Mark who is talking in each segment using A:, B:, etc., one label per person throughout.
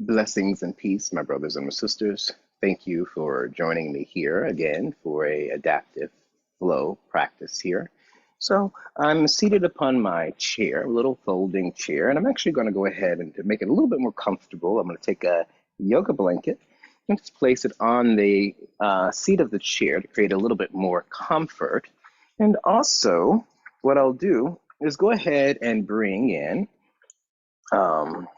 A: Blessings and peace, my brothers and my sisters. Thank you for joining me here again for a adaptive flow practice here. So I'm seated upon my chair, a little folding chair, and I'm actually going to go ahead and to make it a little bit more comfortable, I'm going to take a yoga blanket and just place it on the seat of the chair to create a little bit more comfort. And also, what I'll do is go ahead and bring in um,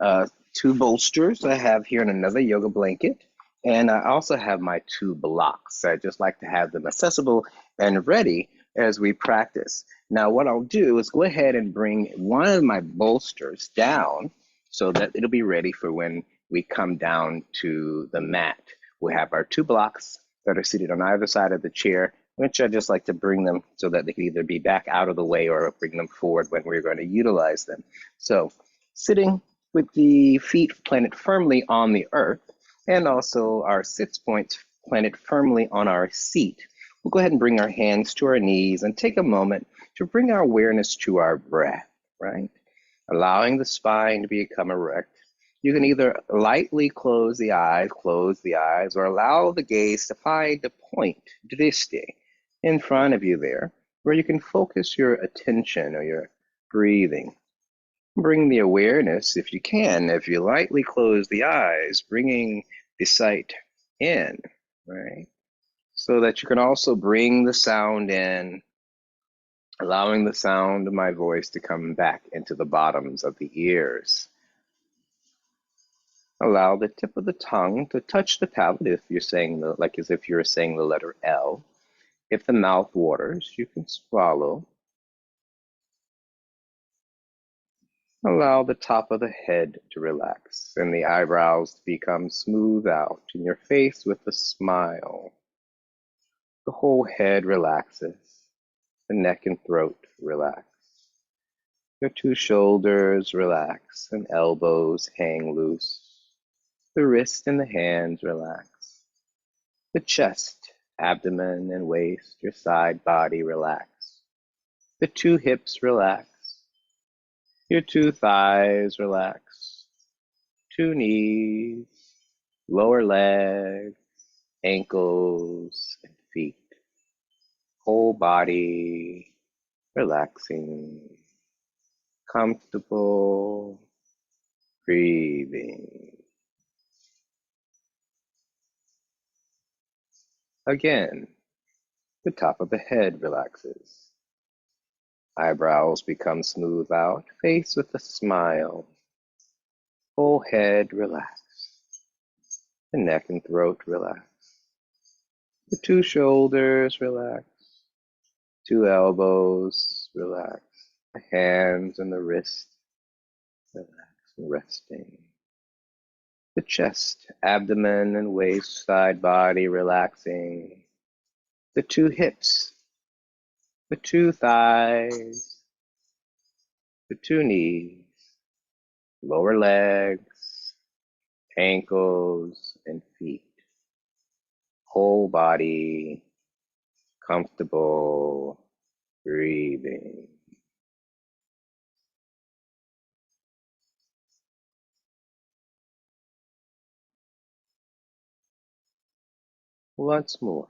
A: uh, two bolsters I have here and another yoga blanket. And I also have my two blocks. I just like to have them accessible and ready as we practice. Now, what I'll do is go ahead and bring one of my bolsters down so that it'll be ready for when we come down to the mat. We have our two blocks that are seated on either side of the chair, which I just like to bring them so that they can either be back out of the way or bring them forward when we're going to utilize them. So, sitting with the feet planted firmly on the earth and also our sits points planted firmly on our seat. We'll go ahead and bring our hands to our knees and take a moment to bring our awareness to our breath, right? Allowing the spine to become erect. You can either lightly close the eyes, or allow the gaze to find the point, drishti, in front of you there, where you can focus your attention or your breathing. Bring the awareness, if you can, if you lightly close the eyes, bringing the sight in, right? So that you can also bring the sound in, allowing the sound of my voice to come back into the bottoms of the ears. Allow the tip of the tongue to touch the palate if you're saying like as if you're saying the letter L. If the mouth waters, you can swallow. Allow the top of the head to relax and the eyebrows to become smooth out in your face with a smile. The whole head relaxes. The neck and throat relax. Your two shoulders relax and elbows hang loose. The wrist and the hands relax. The chest, abdomen, and waist, your side body relax. The two hips relax. Your two thighs relax. Two knees, lower legs, ankles, and feet. Whole body relaxing, comfortable, breathing. Again, the top of the head relaxes. Eyebrows become smooth out, face with a smile. Whole head relax. The neck and throat relax. The two shoulders relax. Two elbows relax. The hands and the wrist relax and resting. The chest, abdomen, and waist, side body relaxing. The two hips, the two thighs, the two knees, lower legs, ankles, and feet. Whole body, comfortable, breathing. Once more,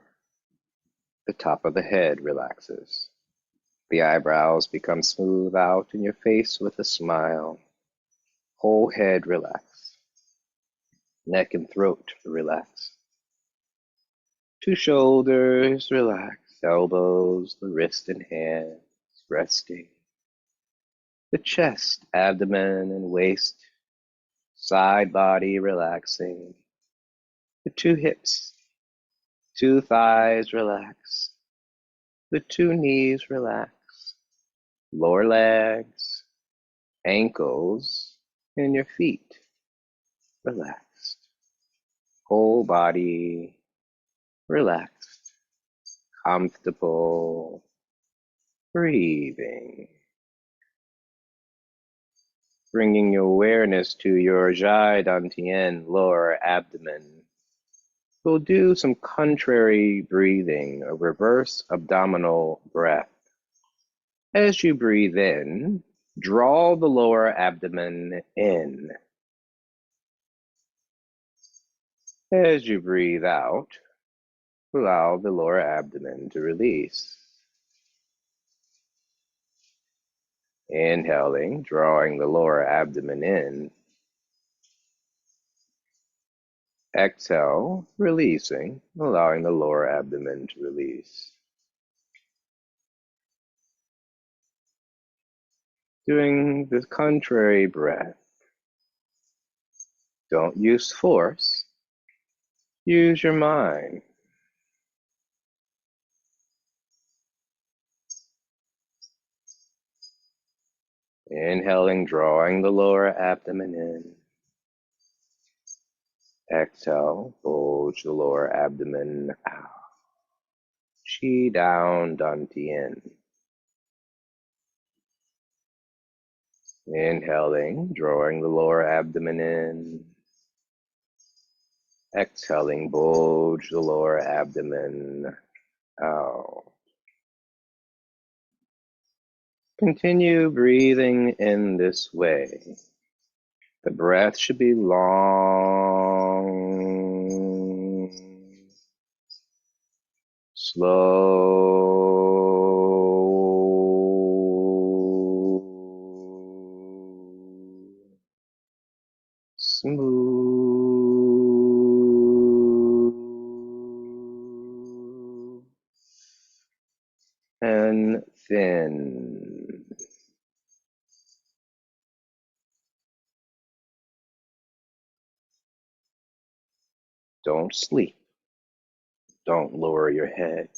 A: the top of the head relaxes. The eyebrows become smooth out in your face with a smile. Whole head relax. Neck and throat relax. Two shoulders relax. Elbows, the wrist and hands resting. The chest, abdomen, and waist, side body relaxing. The two hips, two thighs relax. The two knees relax. Lower legs, ankles, and your feet relaxed. Whole body relaxed, comfortable, breathing. Bringing your awareness to your Jai Dantian lower abdomen. We'll do some contrary breathing, a reverse abdominal breath. As you breathe in, draw the lower abdomen in. As you breathe out, allow the lower abdomen to release. Inhaling, drawing the lower abdomen in. Exhale, releasing, allowing the lower abdomen to release. Doing the contrary breath. Don't use force, use your mind. Inhaling, drawing the lower abdomen in. Exhale, bulge the lower abdomen out. Chi down, Dantian. Inhaling, drawing the lower abdomen in. Exhaling, bulge the lower abdomen out. Continue breathing in this way. The breath should be long, slow, smooth, and thin. Don't sleep. Don't lower your head.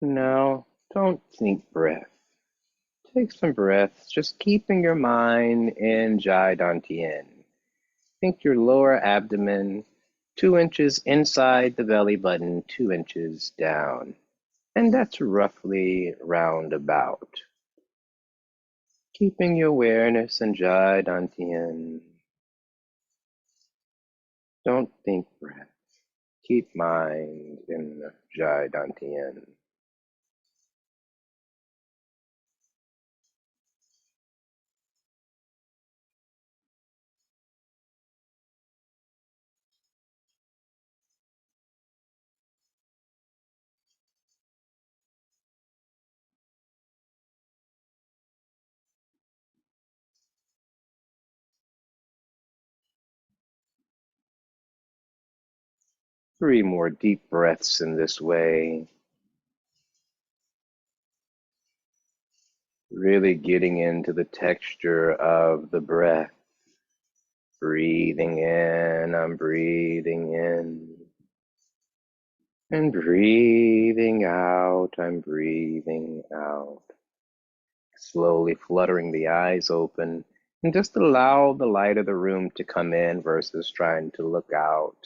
A: Now, don't think breath. Take some breaths, just keeping your mind in Jai Dantian. Think your lower abdomen, 2 inches inside the belly button, 2 inches down. And that's roughly roundabout. Keeping your awareness in Jai Dantian. Don't think breath. Keep mind in Jai Dantian. 3 more deep breaths in this way. Really getting into the texture of the breath. Breathing in, I'm breathing in. And breathing out, I'm breathing out. Slowly fluttering the eyes open and just allow the light of the room to come in versus trying to look out.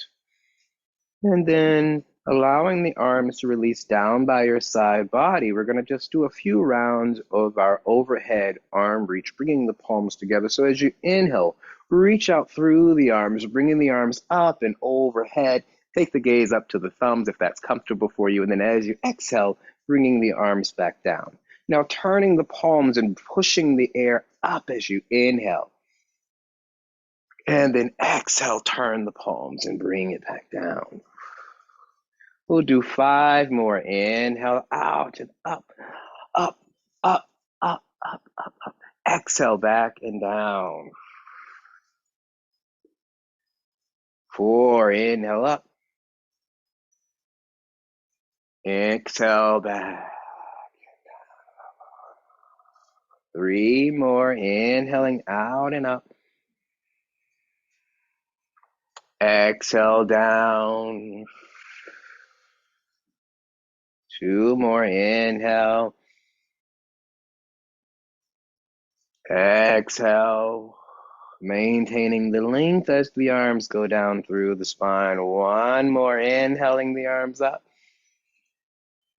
A: And then allowing the arms to release down by your side body. We're going to just do a few rounds of our overhead arm reach, bringing the palms together. So as you inhale, reach out through the arms, bringing the arms up and overhead. Take the gaze up to the thumbs if that's comfortable for you. And then as you exhale, bringing the arms back down. Now turning the palms and pushing the air up as you inhale. And then exhale, turn the palms and bring it back down. We'll do 5 more. Inhale out and up, up, up, up, up, up, up. Exhale back and down. 4, inhale up. Exhale back. 3 more, inhaling out and up. Exhale down. 2 more, inhale. Exhale. Maintaining the length as the arms go down through the spine. 1 more, inhaling the arms up.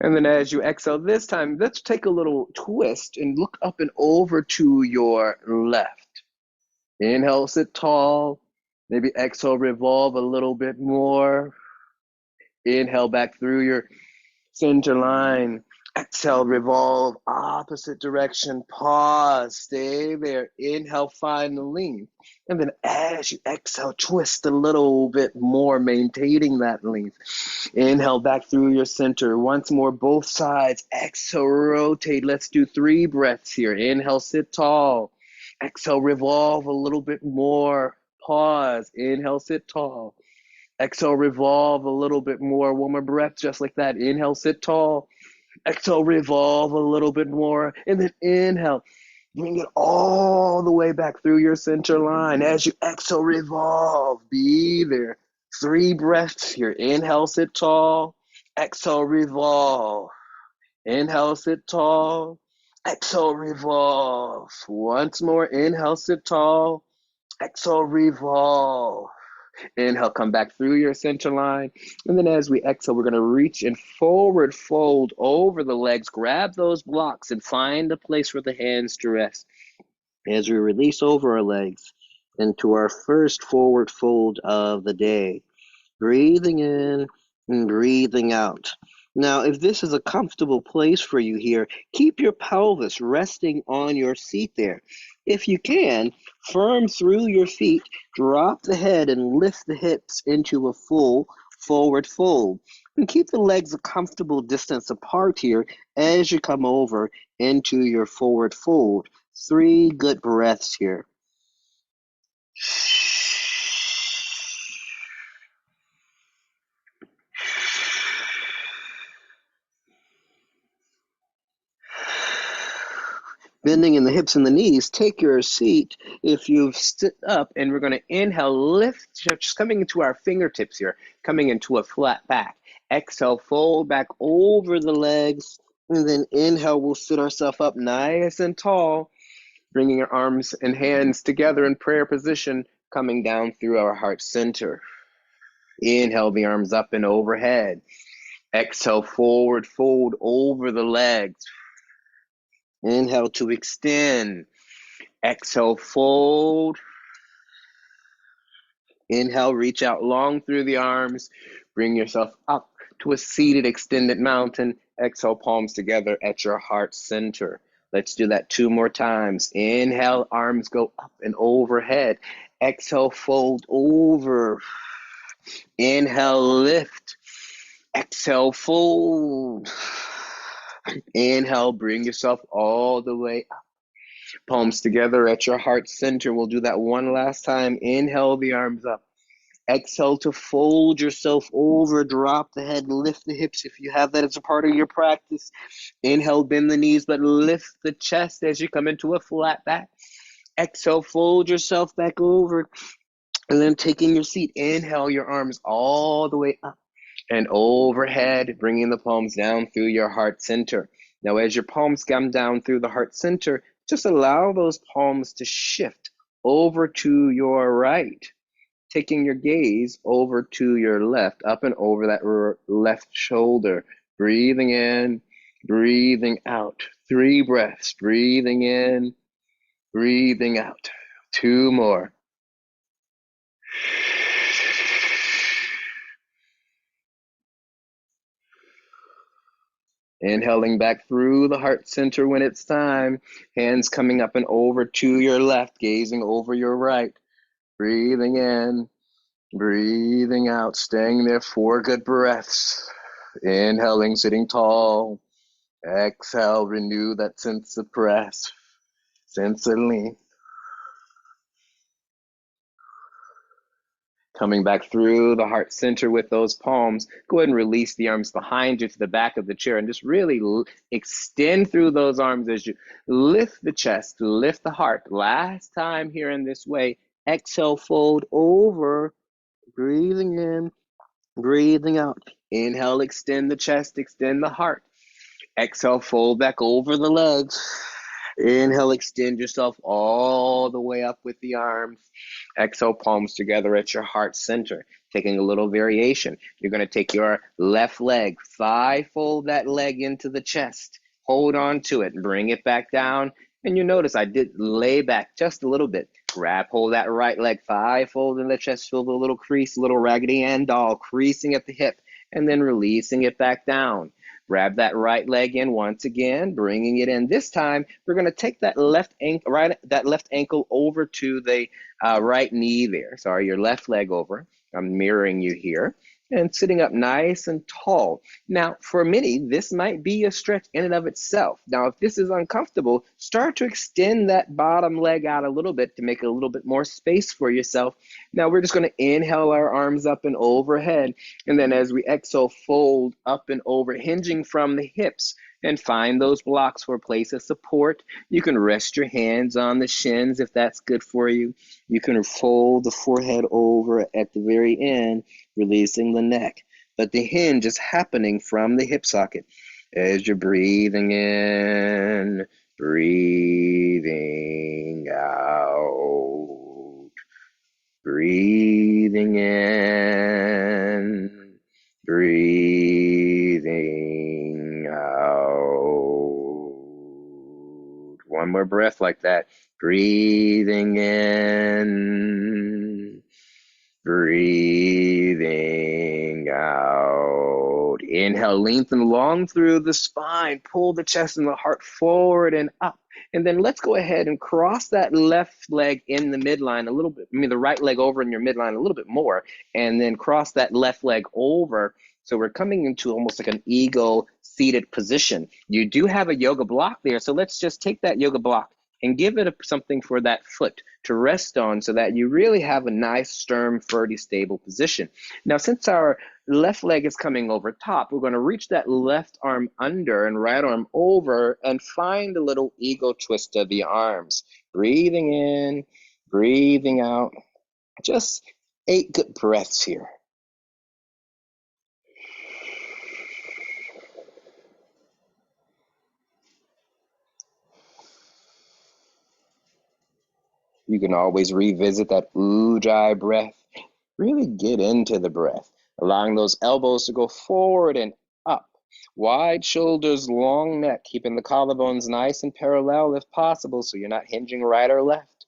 A: And then as you exhale this time, let's take a little twist and look up and over to your left. Inhale, sit tall. Maybe exhale, revolve a little bit more. Inhale back through your center line. Exhale, revolve opposite direction. Pause, stay there. Inhale, find the length. And then as you exhale, twist a little bit more, maintaining that length. Inhale back through your center. Once more, both sides. Exhale, rotate. Let's do 3 breaths here. Inhale, sit tall. Exhale, revolve a little bit more. Pause. Inhale, sit tall. Exhale, revolve a little bit more. 1 more breath, just like that. Inhale, sit tall. Exhale, revolve a little bit more. And then inhale. Bring it all the way back through your center line. As you exhale, revolve. Be there. 3 breaths here. Inhale, sit tall. Exhale, revolve. Inhale, sit tall. Exhale, revolve. Once more. Inhale, sit tall. Exhale, revolve. Inhale, come back through your center line. And then as we exhale, we're going to reach and forward fold over the legs. Grab those blocks and find a place for the hands to rest. As we release over our legs into our first forward fold of the day. Breathing in and breathing out. Now, if this is a comfortable place for you here, keep your pelvis resting on your seat there. If you can, firm through your feet, drop the head and lift the hips into a full forward fold. And keep the legs a comfortable distance apart here as you come over into your forward fold. 3 good breaths here. Bending in the hips and the knees, take your seat if you've stood up, and we're going to inhale, lift, just coming into our fingertips here, coming into a flat back. Exhale, fold back over the legs, and then inhale, we'll sit ourselves up nice and tall, bringing our arms and hands together in prayer position, coming down through our heart center. Inhale, the arms up and overhead. Exhale, forward fold over the legs. Inhale to extend. Exhale, fold. Inhale, reach out long through the arms. Bring yourself up to a seated extended mountain. Exhale, palms together at your heart center. Let's do that 2 more times. Inhale, arms go up and overhead. Exhale, fold over. Inhale, lift. Exhale, fold. Inhale, bring yourself all the way up. Palms together at your heart center. We'll do that 1 last time. Inhale, the arms up. Exhale to fold yourself over. Drop the head, lift the hips if you have that as a part of your practice. Inhale, bend the knees, but lift the chest as you come into a flat back. Exhale, fold yourself back over. And then taking your seat, inhale your arms all the way up and overhead, bringing the palms down through your heart center. Now, as your palms come down through the heart center, just allow those palms to shift over to your right, taking your gaze over to your left, up and over that left shoulder. Breathing in, breathing out. 3 breaths. Breathing in, breathing out. 2 more. Inhaling back through the heart center when it's time. Hands coming up and over to your left, gazing over your right. Breathing in, breathing out, staying there 4 good breaths. Inhaling, sitting tall. Exhale, renew that sense of press, sense of length. Coming back through the heart center with those palms. Go ahead and release the arms behind you to the back of the chair and just really extend through those arms as you lift the chest, lift the heart. Last time here in this way. Exhale, fold over, breathing in, breathing out. Inhale, extend the chest, extend the heart. Exhale, fold back over the legs. Inhale, extend yourself all the way up with the arms. Exhale, palms together at your heart center. Taking a little variation. You're going to take your left leg, thigh fold that leg into the chest. Hold on to it and bring it back down. And you notice I did lay back just a little bit. Grab hold that right leg, thigh fold in the chest, feel the little crease, little Raggedy Ann doll, creasing at the hip, and then releasing it back down. Grab that right leg in once again, bringing it in. This time, we're going to take that left ankle over to the right knee there. Sorry, your left leg over. I'm mirroring you here. And sitting up nice and tall. Now, for many, this might be a stretch in and of itself. Now, if this is uncomfortable, start to extend that bottom leg out a little bit to make a little bit more space for yourself. Now, we're just going to inhale our arms up and overhead. And then as we exhale, fold up and over, hinging from the hips. And find those blocks for a place of support. You can rest your hands on the shins if that's good for you. You can fold the forehead over at the very end, releasing the neck. But the hinge is happening from the hip socket. As you're breathing in, breathing out. Breathing in, breathing out. One more breath like that. Breathing in, breathing out. Inhale, lengthen long through the spine. Pull the chest and the heart forward and up. And then let's go ahead and cross that left leg in the midline a little bit. The right leg over in your midline a little bit more. And then cross that left leg over. So we're coming into almost like an eagle seated position. You do have a yoga block there. So let's just take that yoga block and give it something for that foot to rest on so that you really have a nice, firm, sturdy, stable position. Now, since our left leg is coming over top, we're going to reach that left arm under and right arm over and find a little eagle twist of the arms. Breathing in, breathing out. Just 8 good breaths here. You can always revisit that Ujjayi breath. Really get into the breath, allowing those elbows to go forward and up. Wide shoulders, long neck, keeping the collarbones nice and parallel if possible so you're not hinging right or left.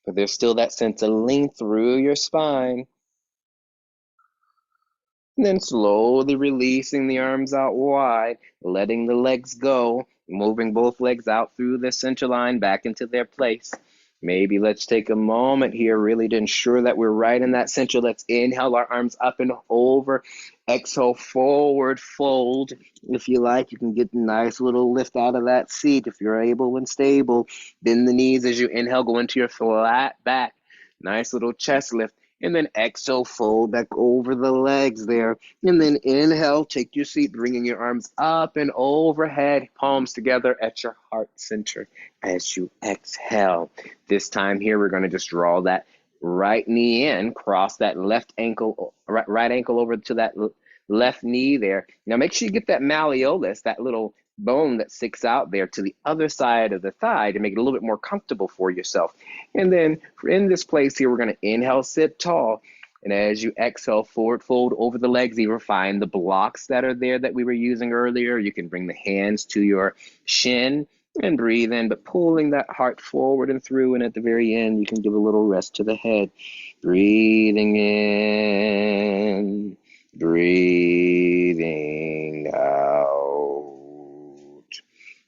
A: But there's still that sense of length through your spine. And then slowly releasing the arms out wide, letting the legs go, moving both legs out through the center line back into their place. Maybe let's take a moment here really to ensure that we're right in that center. Let's inhale our arms up and over. Exhale, forward fold. If you like, you can get a nice little lift out of that seat if you're able and stable. Bend the knees as you inhale, go into your flat back. Nice little chest lift. And then exhale, fold back over the legs there. And then inhale, take your seat, bringing your arms up and overhead, palms together at your heart center as you exhale. This time here, we're going to just draw that right knee in, cross that right ankle over to that left knee there. Now make sure you get that malleolus, that little bone that sticks out there, to the other side of the thigh to make it a little bit more comfortable for yourself. And then in this place here, we're going to inhale, sit tall. And as you exhale, forward fold over the legs, you find the blocks that are there that we were using earlier. You can bring the hands to your shin and breathe in, but pulling that heart forward and through. And at the very end, you can give a little rest to the head. Breathing in, breathing out.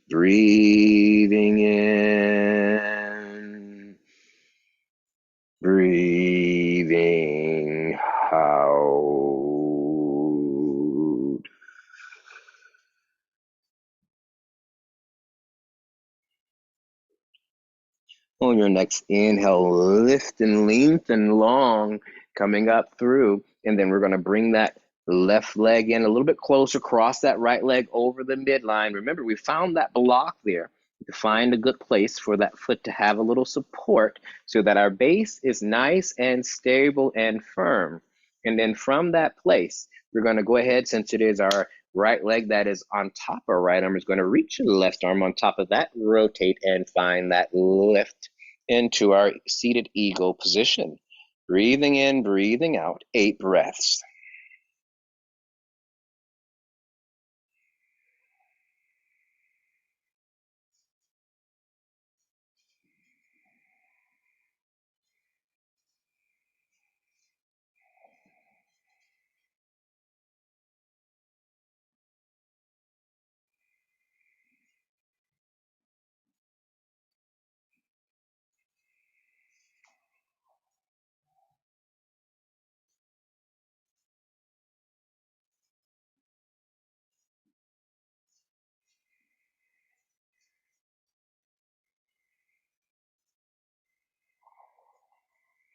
A: Breathing in, breathing out. On your next inhale, lift and lengthen long, coming up through. And then we're going to bring that left leg in a little bit closer, cross that right leg over the midline. Remember, we found that block there. To find a good place for that foot to have a little support so that our base is nice and stable and firm. And then from that place, we're going to go ahead, since it is our right leg that is on top, our right arm is going to reach the left arm on top of that, rotate and find that lift into our seated eagle position. Breathing in, breathing out, 8 breaths.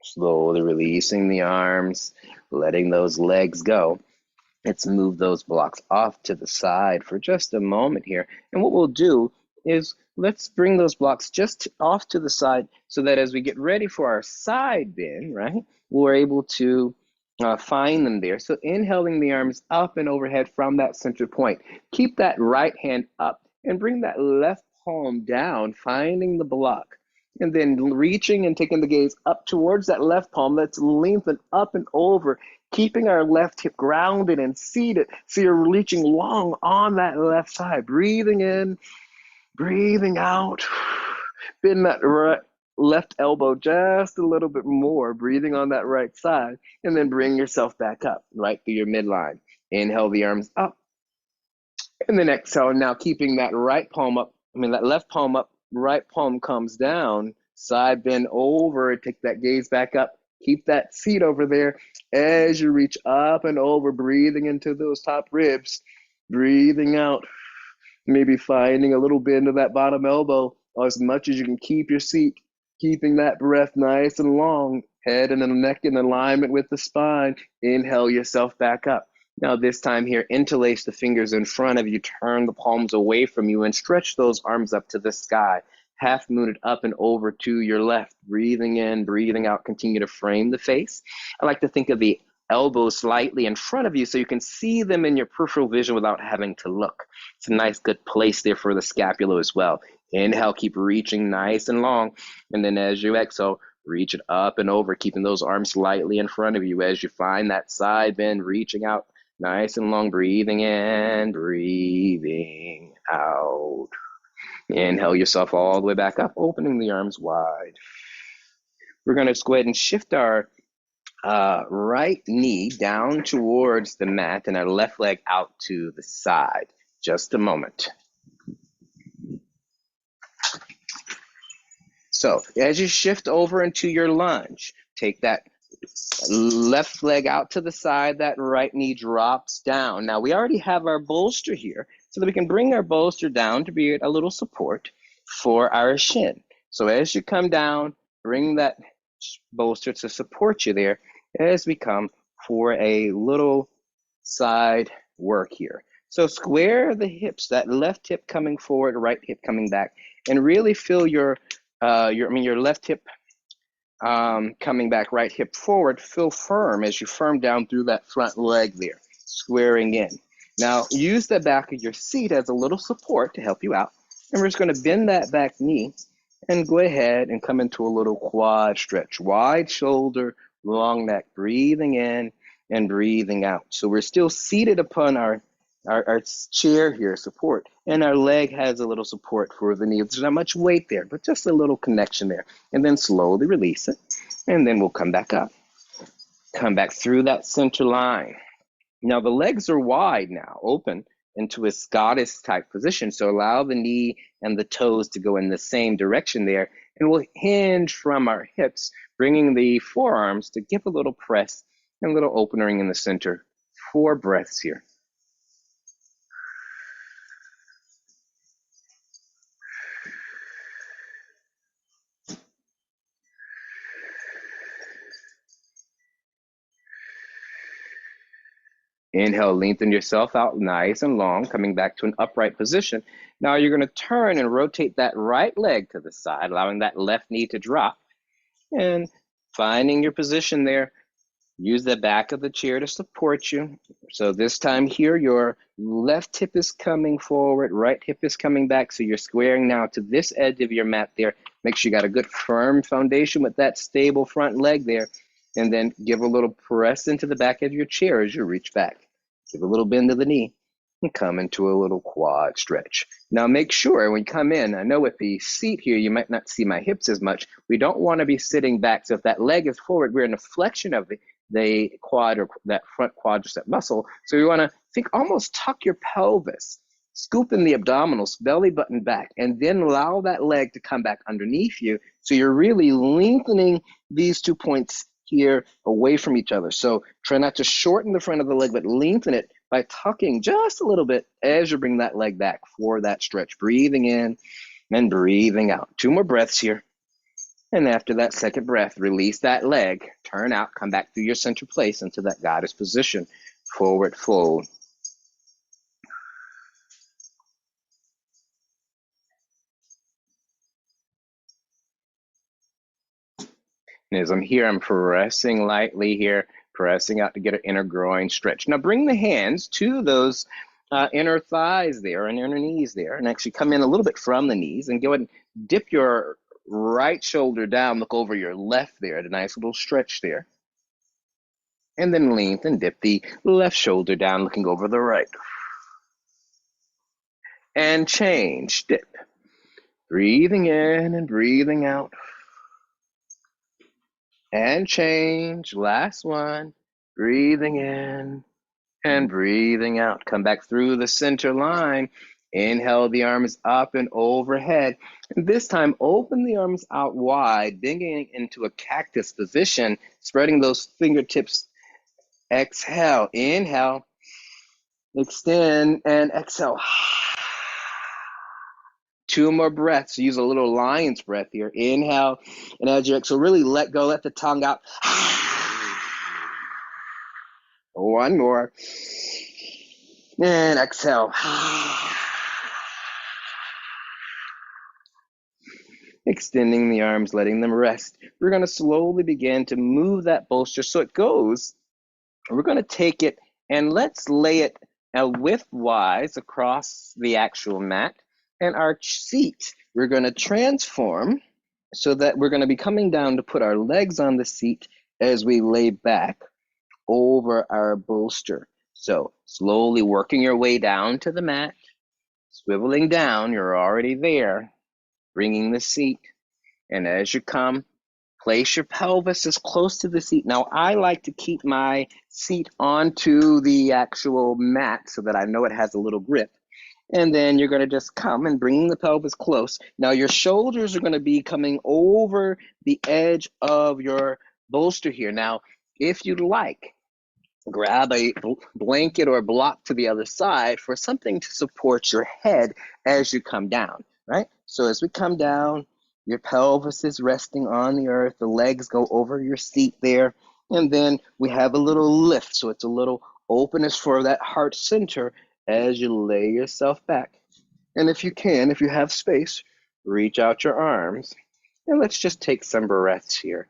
A: Slowly releasing the arms, letting those legs go. Let's move those blocks off to the side for just a moment here. And what we'll do is let's bring those blocks just off to the side so that as we get ready for our side bend, right, we're able to find them there. So inhaling the arms up and overhead from that center point. Keep that right hand up and bring that left palm down, finding the block. And then reaching and taking the gaze up towards that left palm. Let's lengthen up and over, keeping our left hip grounded and seated. So you're reaching long on that left side. Breathing in, breathing out. Bend that left elbow just a little bit more, breathing on that right side. And then bring yourself back up, right through your midline. Inhale the arms up. And then exhale, now keeping that that left palm up, right palm comes down, side bend over, take that gaze back up, keep that seat over there as you reach up and over, breathing into those top ribs, breathing out, maybe finding a little bend of that bottom elbow as much as you can keep your seat, keeping that breath nice and long, head and the neck in alignment with the spine. Inhale yourself back up. Now this time here, interlace the fingers in front of you, turn the palms away from you and stretch those arms up to the sky. Half moon it up and over to your left. Breathing in, breathing out, continue to frame the face. I like to think of the elbows slightly in front of you so you can see them in your peripheral vision without having to look. It's a nice good place there for the scapula as well. Inhale, keep reaching nice and long. And then as you exhale, reach it up and over, keeping those arms slightly in front of you as you find that side bend, reaching out nice and long, breathing in, breathing out. Inhale yourself all the way back up, opening the arms wide. We're going to just go ahead and shift our right knee down towards the mat and our left leg out to the side. Just a moment. So as you shift over into your lunge, take that left leg out to the side, that right knee drops down. Now we already have our bolster here so that we can bring our bolster down to be a little support for our shin. So as you come down, bring that bolster to support you there as we come for a little side work here. So square the hips, that left hip coming forward, right hip coming back, and really feel your left hip coming back, right hip forward. Feel firm as you firm down through that front leg there, squaring in. Now use the back of your seat as a little support to help you out. And we're just going to bend that back knee and go ahead and come into a little quad stretch. Wide shoulder, long neck, breathing in and breathing out. So we're still seated upon our chair here, support, and our leg has a little support for the knee. There's not much weight there, but just a little connection there. And then slowly release it, and then we'll come back up. Come back through that center line. Now the legs are wide now, open, into a goddess type position. So allow the knee and the toes to go in the same direction there. And we'll hinge from our hips, bringing the forearms to give a little press and a little opening in the center. 4 breaths here. Inhale, lengthen yourself out nice and long, coming back to an upright position. Now you're going to turn and rotate that right leg to the side, allowing that left knee to drop. And finding your position there, use the back of the chair to support you. So this time here, your left hip is coming forward, right hip is coming back. So you're squaring now to this edge of your mat there. Make sure you got a good firm foundation with that stable front leg there. And then give a little press into the back of your chair as you reach back. Give a little bend to the knee and come into a little quad stretch. Now make sure when you come in, I know with the seat here, you might not see my hips as much. We don't want to be sitting back. So if that leg is forward, we're in a flexion of the quad or that front quadricep muscle. So we want to think almost tuck your pelvis, scoop in the abdominals, belly button back, and then allow that leg to come back underneath you. So you're really lengthening these 2 points here away from each other. So try not to shorten the front of the leg, but lengthen it by tucking just a little bit as you bring that leg back for that stretch. Breathing in and breathing out. 2 more breaths here. And after that second breath, release that leg, turn out, come back through your center place into that goddess position. Forward fold. And as I'm here, I'm pressing lightly here, pressing out to get an inner groin stretch. Now bring the hands to those inner thighs there and inner knees there, and actually come in a little bit from the knees and go ahead and dip your right shoulder down, look over your left there, at a nice little stretch there. And then lengthen, dip the left shoulder down, looking over the right. And change, dip. Breathing in and breathing out. And change, last one. Breathing in and breathing out. Come back through the center line. Inhale the arms up and overhead. And this time, open the arms out wide, bending into a cactus position, spreading those fingertips. Exhale, inhale, extend, and exhale. 2 more breaths. Use a little lion's breath here. Inhale, and as you exhale, really let go, let the tongue out. 1 more. And exhale. Extending the arms, letting them rest. We're going to slowly begin to move that bolster so it goes. We're going to take it and let's lay it widthwise across the actual mat. And our seat, we're going to transform so that we're going to be coming down to put our legs on the seat as we lay back over our bolster. So slowly working your way down to the mat, swiveling down, you're already there, bringing the seat. And as you come, place your pelvis as close to the seat. Now, I like to keep my seat onto the actual mat so that I know it has a little grip. And then you're going to just come and bring the pelvis close. Now, your shoulders are going to be coming over the edge of your bolster here. Now, if you'd like, grab a blanket or block to the other side for something to support your head as you come down, right? So as we come down, your pelvis is resting on the earth, the legs go over your seat there, and then we have a little lift, so it's a little openness for that heart center as you lay yourself back. And if you can, if you have space, reach out your arms, and let's just take some breaths here.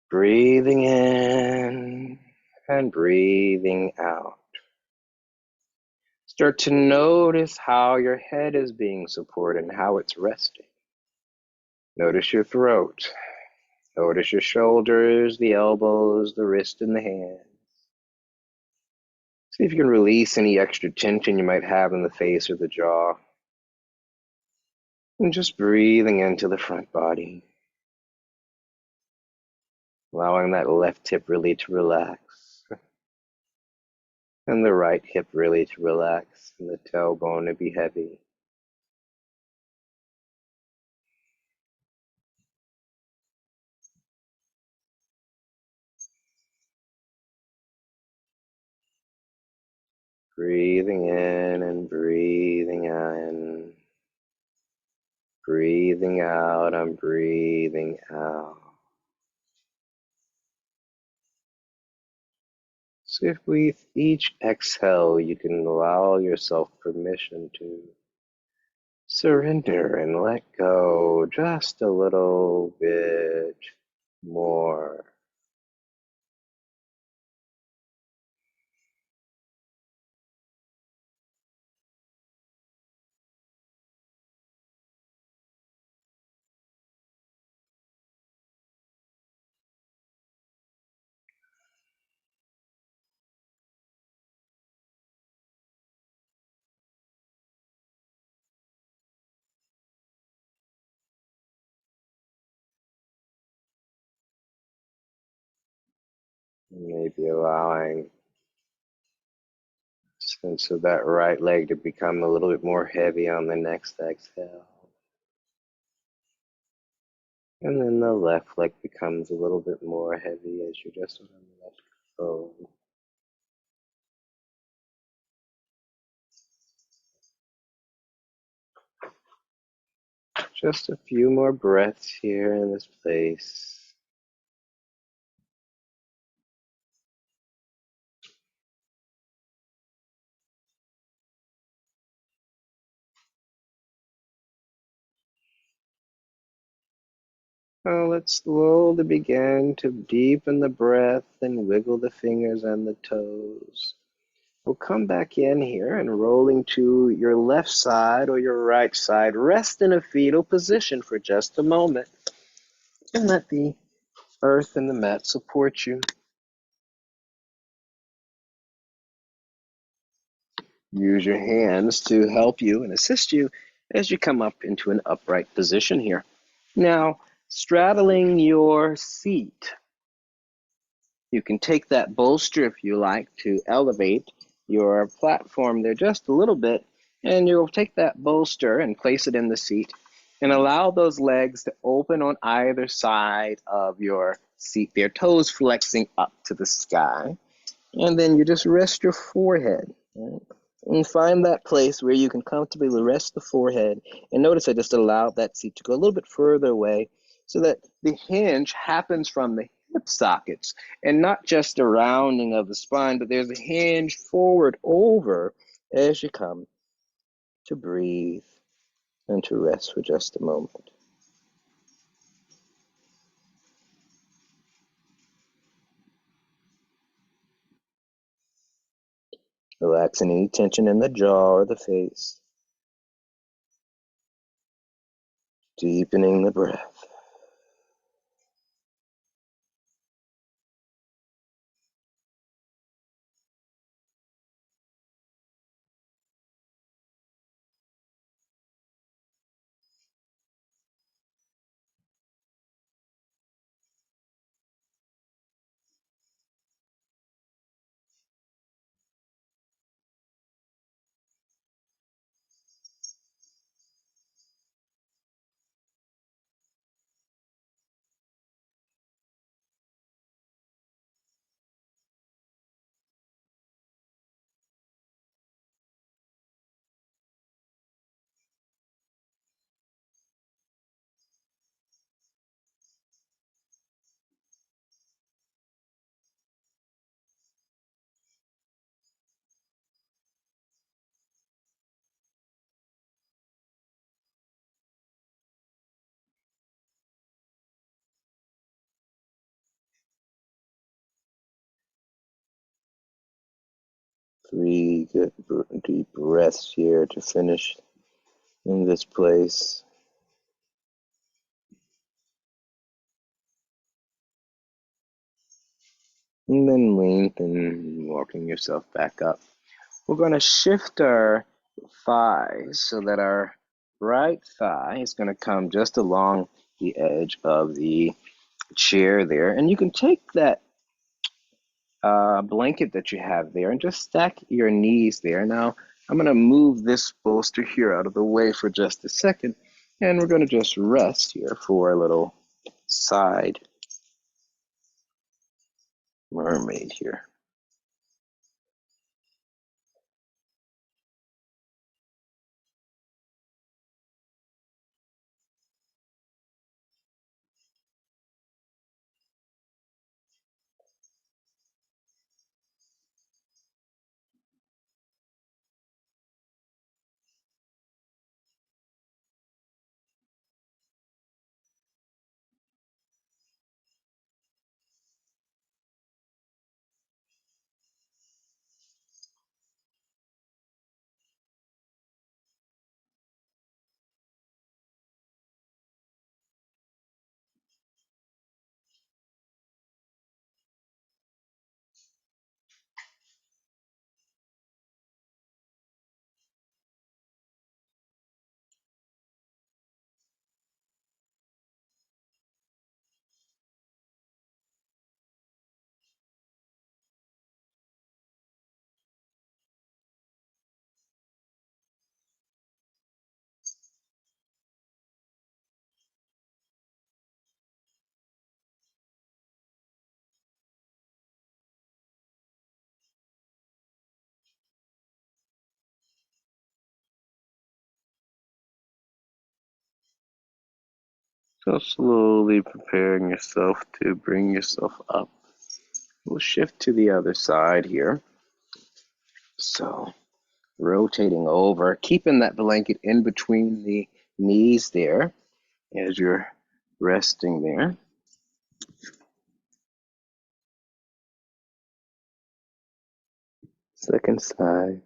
A: Breathing in and breathing out. Start to notice how your head is being supported and how it's resting. Notice your throat. Notice your shoulders, the elbows, the wrist, and the hands. See if you can release any extra tension you might have in the face or the jaw. And just breathing into the front body. Allowing that left hip really to relax. And the right hip really to relax and the tailbone to be heavy. Breathing in and breathing in. Breathing out and breathing out. So if with each exhale, you can allow yourself permission to surrender and let go just a little bit more. Maybe allowing sense of that right leg to become a little bit more heavy on the next exhale. And then the left leg becomes a little bit more heavy as you just let go. Just a few more breaths here in this place. Now let's slowly begin to deepen the breath and wiggle the fingers and the toes. We'll come back in here and rolling to your left side or your right side. Rest in a fetal position for just a moment and let the earth and the mat support you. Use your hands to help you and assist you as you come up into an upright position here. Now, straddling your seat, you can take that bolster if you like to elevate your platform there just a little bit, and you'll take that bolster and place it in the seat and allow those legs to open on either side of your seat, their toes flexing up to the sky. And then you just rest your forehead. Right? And find that place where you can comfortably rest the forehead. And notice I just allowed that seat to go a little bit further away so that the hinge happens from the hip sockets and not just a rounding of the spine, but there's a hinge forward over as you come to breathe and to rest for just a moment. Relaxing any tension in the jaw or the face. Deepening the breath. Three good deep breaths here to finish in this place. And then lengthen, walking yourself back up. We're going to shift our thighs so that our right thigh is going to come just along the edge of the chair there. And you can take that blanket that you have there and just stack your knees there. Now, I'm going to move this bolster here out of the way for just a second, and we're going to just rest here for a little side mermaid here. So slowly preparing yourself to bring yourself up. We'll shift to the other side here. So rotating over, keeping that blanket in between the knees there as you're resting there. Second side.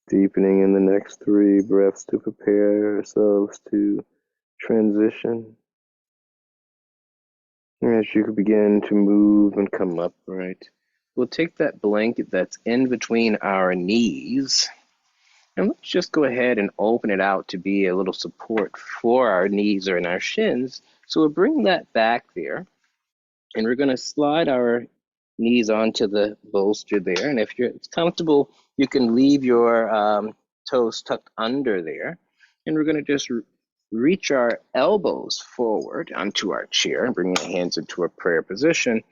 A: Deepening in the next 3 breaths to prepare ourselves to transition. As you begin to move and come upright, we'll take that blanket that's in between our knees and let's just go ahead and open it out to be a little support for our knees or in our shins. So we'll bring that back there and we're going to slide our knees onto the bolster there. And if it's comfortable, you can leave your toes tucked under there. And we're going to just reach our elbows forward onto our chair and bring our hands into a prayer position.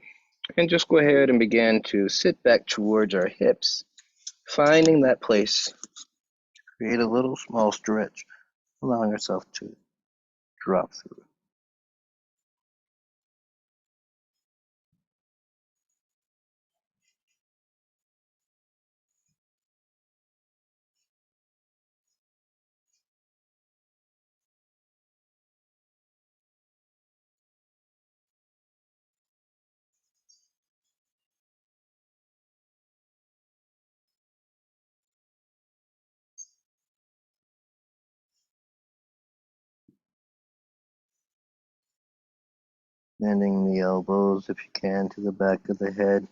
A: And just go ahead and begin to sit back towards our hips, finding that place. Create a little small stretch, allowing yourself to drop through. Bending the elbows, if you can, to the back of the head.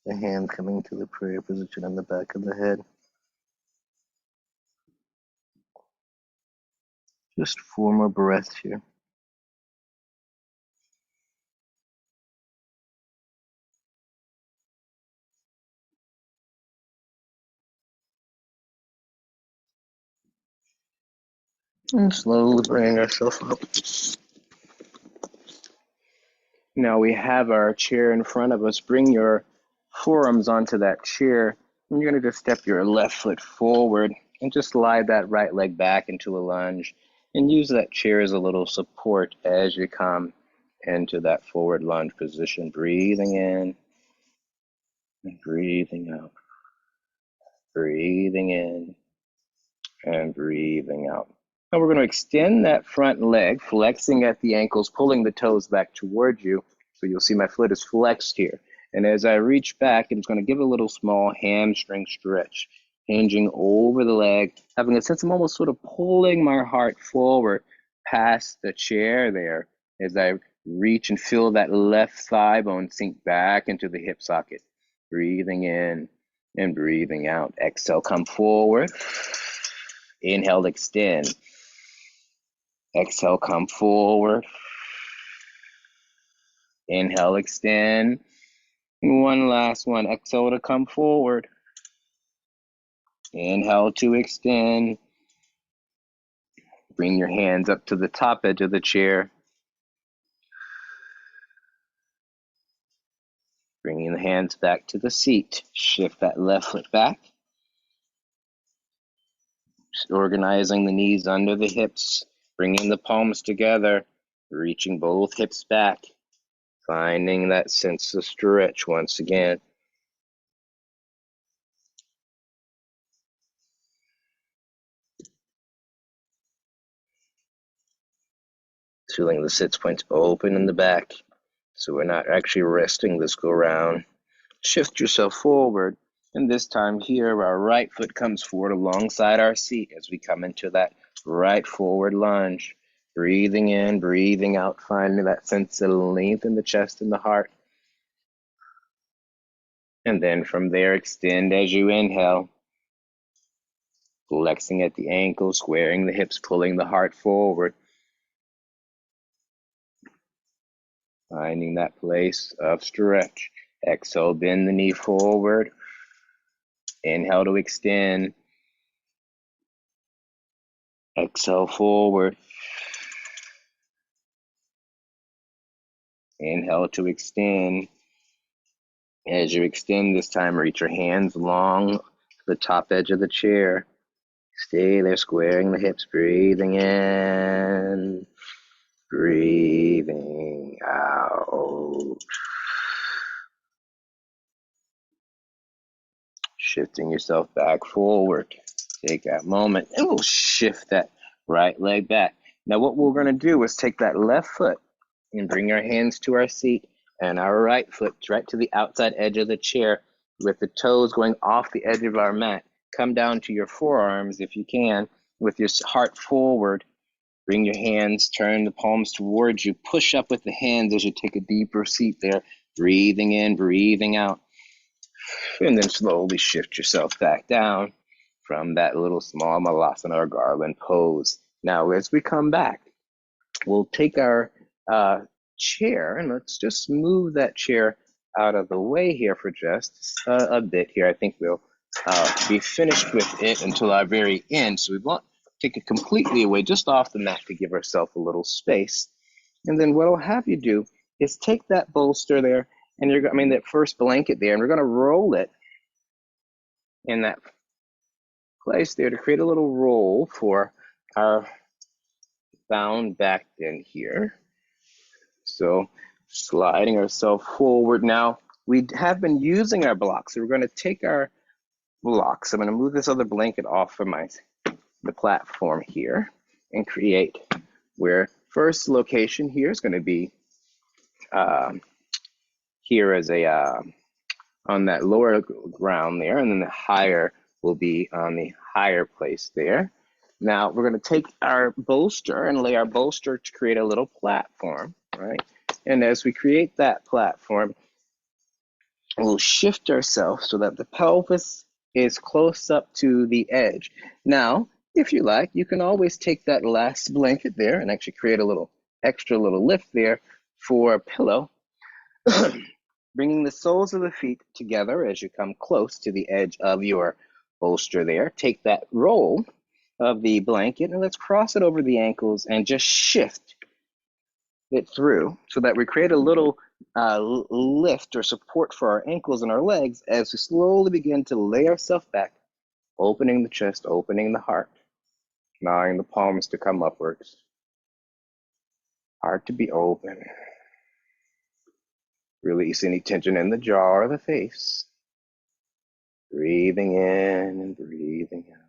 A: The hand coming to the prayer position on the back of the head. Just 4 more breaths here. And slowly bring ourselves up. Now we have our chair in front of us. Bring your forearms onto that chair. And you're going to just step your left foot forward and just slide that right leg back into a lunge and use that chair as a little support as you come into that forward lunge position. Breathing in and breathing out. Breathing in and breathing out. Now we're going to extend that front leg, flexing at the ankles, pulling the toes back toward you. So you'll see my foot is flexed here. And as I reach back, I'm going to give a little small hamstring stretch, hinging over the leg, having a sense I'm almost sort of pulling my heart forward past the chair there as I reach and feel that left thigh bone sink back into the hip socket. Breathing in and breathing out. Exhale, come forward. Inhale, extend. Exhale, come forward. Inhale, extend. One last one. Exhale to come forward. Inhale to extend. Bring your hands up to the top edge of the chair. Bringing the hands back to the seat. Shift that left foot back. Just organizing the knees under the hips. Bringing the palms together. Reaching both hips back. Finding that sense of stretch once again. Feeling the sits points open in the back. So we're not actually resting this go round. Shift yourself forward. And this time here, our right foot comes forward alongside our seat as we come into that right forward lunge. Breathing in, breathing out, finding that sense of length in the chest and the heart. And then from there, extend as you inhale. Flexing at the ankles, squaring the hips, pulling the heart forward. Finding that place of stretch. Exhale, bend the knee forward. Inhale to extend. Exhale forward. Inhale to extend. As you extend this time, reach your hands long to the top edge of the chair. Stay there, squaring the hips, breathing in, breathing out. Shifting yourself back forward. Take that moment and we'll shift that right leg back. Now what we're going to do is take that left foot and bring our hands to our seat and our right foot right to the outside edge of the chair with the toes going off the edge of our mat. Come down to your forearms if you can with your heart forward. Bring your hands, turn the palms towards you. Push up with the hands as you take a deeper seat there. Breathing in, breathing out. And then slowly shift yourself back down from that little small malasana or garland pose. Now, as we come back, we'll take our chair and let's just move that chair out of the way here for just a bit here. I think we'll be finished with it until our very end. So we won't take it completely away, just off the mat to give ourselves a little space. And then what I'll have you do is take that bolster there and that first blanket there, and we're going to roll it in that place there to create a little roll for our bound back in here. So sliding ourselves forward. Now we have been using our blocks, so we're going to take our blocks. I'm going to move this other blanket off of the platform here and create where first location here is going to be here as a on that lower ground there, and then the higher will be on the higher place there. Now we're going to take our bolster and lay our bolster to create a little platform, right? And as we create that platform, we'll shift ourselves so that the pelvis is close up to the edge. Now, if you like, you can always take that last blanket there and actually create a little extra little lift there for a pillow. Bringing the soles of the feet together as you come close to the edge of your bolster there. Take that roll of the blanket and let's cross it over the ankles and just shift it through so that we create a little lift or support for our ankles and our legs as we slowly begin to lay ourselves back, opening the chest, opening the heart, allowing the palms to come upwards, heart to be open. Release any tension in the jaw or the face. Breathing in and breathing out.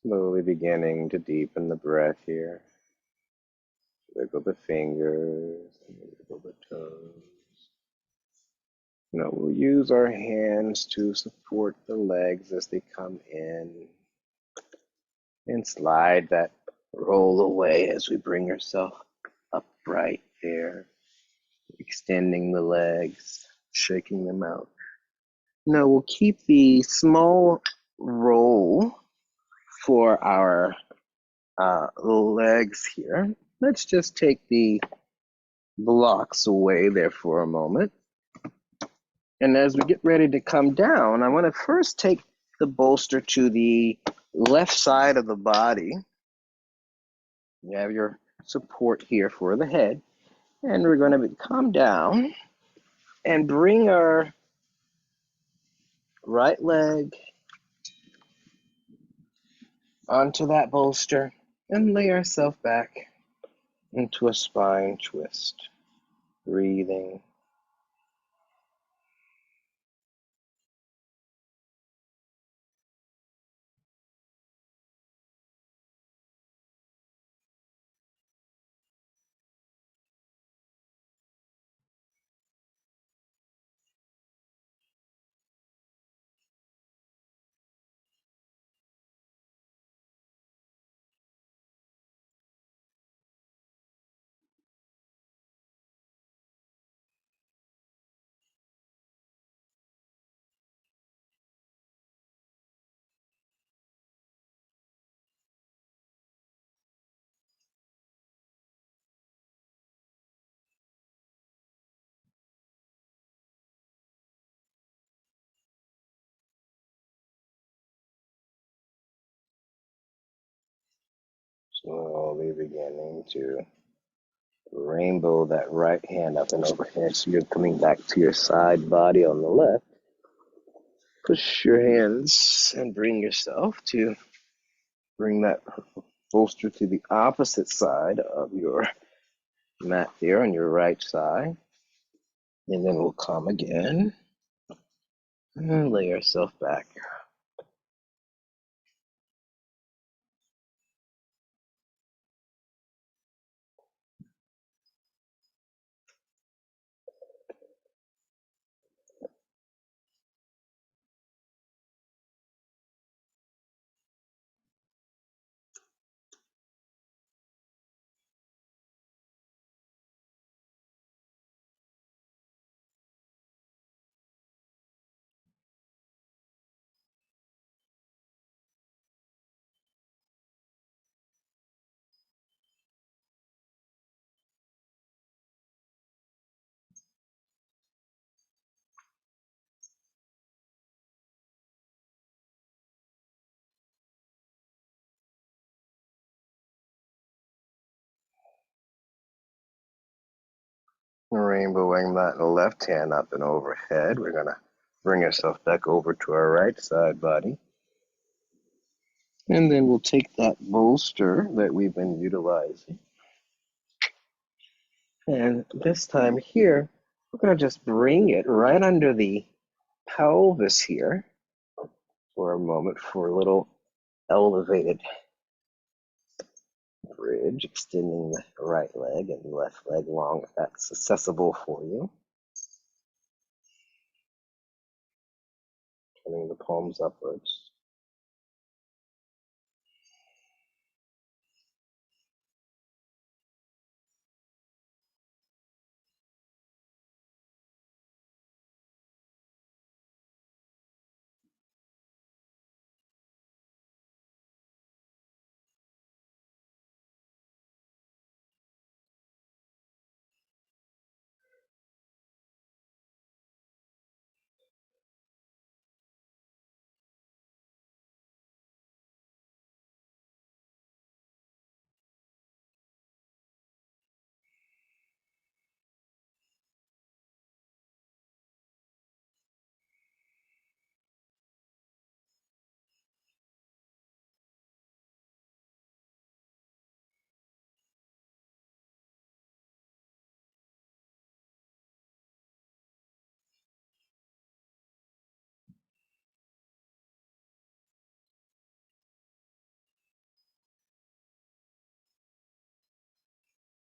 A: Slowly beginning to deepen the breath here. Wiggle the fingers, wiggle the toes. Now we'll use our hands to support the legs as they come in and slide that roll away as we bring yourself upright there, extending the legs, shaking them out. Now we'll keep the small roll for our legs here. Let's just take the blocks away there for a moment. And as we get ready to come down, I want to first take the bolster to the left side of the body. You have your support here for the head. And we're going to come down and bring our right leg onto that bolster and lay ourselves back into a spine twist. Breathing. Slowly beginning to rainbow that right hand up and overhead. So you're coming back to your side body on the left. Push your hands and bring yourself to bring that bolster to the opposite side of your mat there on your right side. And then we'll come again and lay yourself back. Rainbowing that left hand up and overhead. We're going to bring ourselves back over to our right side body. And then we'll take that bolster that we've been utilizing. And this time here, we're going to just bring it right under the pelvis here for a moment for a little elevated bridge, extending the right leg and left leg long if that's accessible for you. Turning the palms upwards.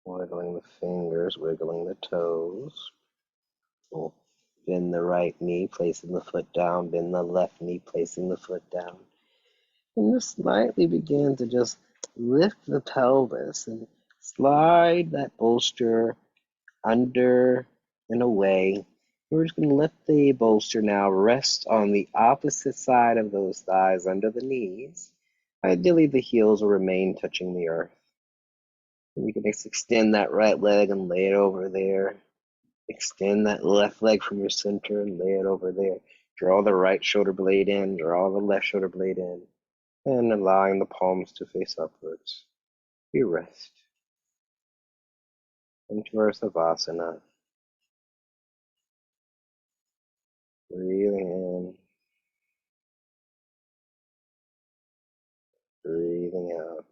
A: Wiggling the fingers, wiggling the toes. We'll bend the right knee, placing the foot down, bend the left knee, placing the foot down. And just slightly begin to just lift the pelvis and slide that bolster under and away. We're just going to lift the bolster now, rest on the opposite side of those thighs under the knees. Ideally, the heels will remain touching the earth. And you can just extend that right leg and lay it over there. Extend that left leg from your center and lay it over there. Draw the right shoulder blade in, draw the left shoulder blade in, and allowing the palms to face upwards. We rest into our Savasana. Breathing in, breathing out.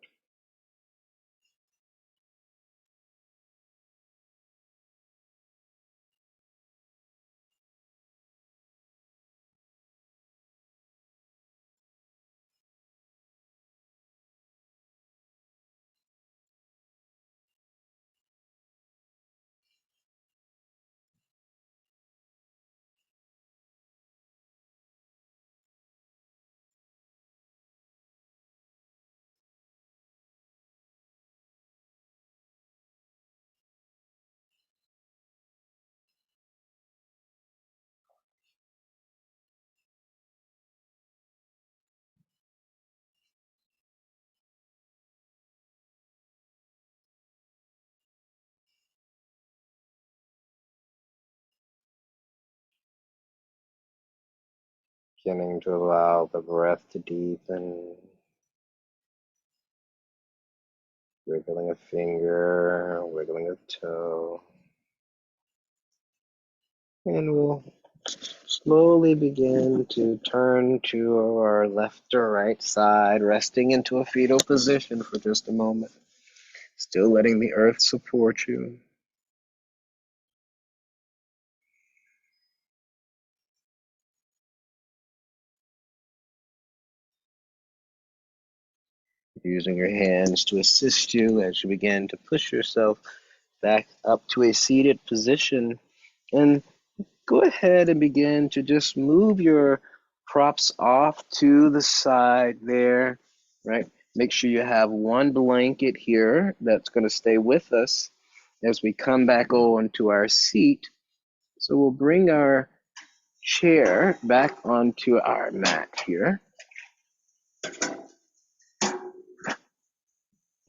A: Beginning to allow the breath to deepen. Wiggling a finger, wiggling a toe. And we'll slowly begin to turn to our left or right side, resting into a fetal position for just a moment. Still letting the earth support you. Using your hands to assist you as you begin to push yourself back up to a seated position. And go ahead and begin to just move your props off to the side there, right? Make sure you have one blanket here that's going to stay with us as we come back on to our seat. So we'll bring our chair back onto our mat here.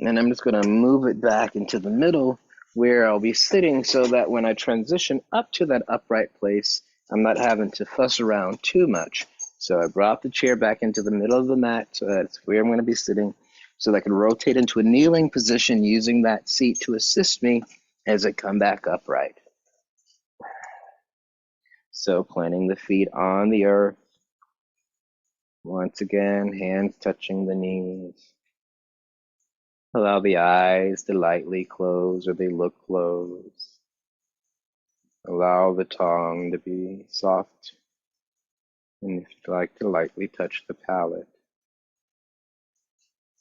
A: And I'm just going to move it back into the middle where I'll be sitting so that when I transition up to that upright place, I'm not having to fuss around too much. So I brought the chair back into the middle of the mat so that's where I'm going to be sitting so that I can rotate into a kneeling position using that seat to assist me as I come back upright. So planting the feet on the earth. Once again, hands touching the knees. Allow the eyes to lightly close or they look closed. Allow the tongue to be soft. And if you'd like to lightly touch the palate.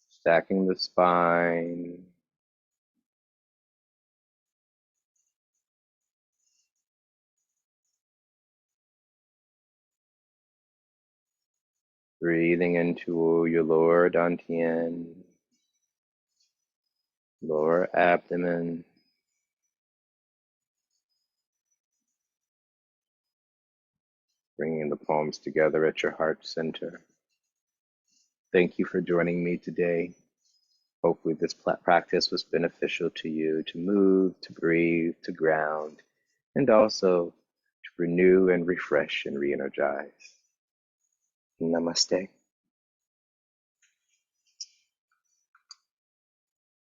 A: Stacking the spine. Breathing into your lower dantian, lower abdomen. Bringing the palms together at your heart center. Thank you for joining me today. Hopefully this practice was beneficial to you to move, to breathe, to ground, and also to renew and refresh and re-energize. Namaste.